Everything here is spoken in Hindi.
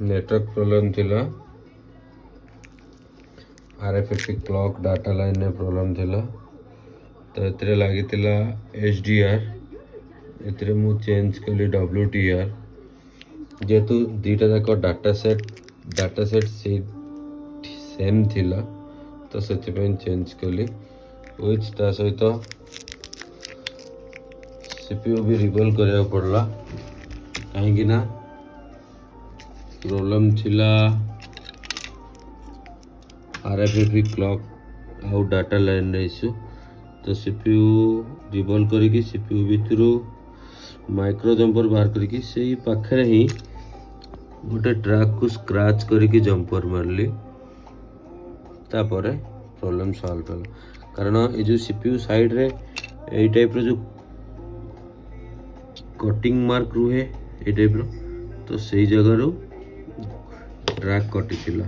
नेटवर्क प्रॉब्लम थिला RFID क्लॉक डाटा लाइन में प्रॉब्लम थिला तो एतरे लागी थिला HDR एतरे मु चेंज कली WDR जेतु दीटा जाक डाटा सेट सेम थिला तो से चेंज कली विच ता सहित CPU भी रिवॉल्व करिया पड़ला कहीं ना प्रॉब्लम थिला RFID क्लॉक आउ डाटा लाइन इश्यू तो CPU रिवॉल्व करिकी CPU भितर माइक्रो जंपर बाहर करिकी सेही पाखरे ही गोटे ट्रैक को स्क्रैच करिकी जंपर मारली तापरे प्रॉब्लम सॉल्व होला कारण ये जो CPU साइड रे ए टाइप रो जो कटिंग मार्क रुहे ए टाइप रो तो सही जगह रो ट्रैक कटि थिला।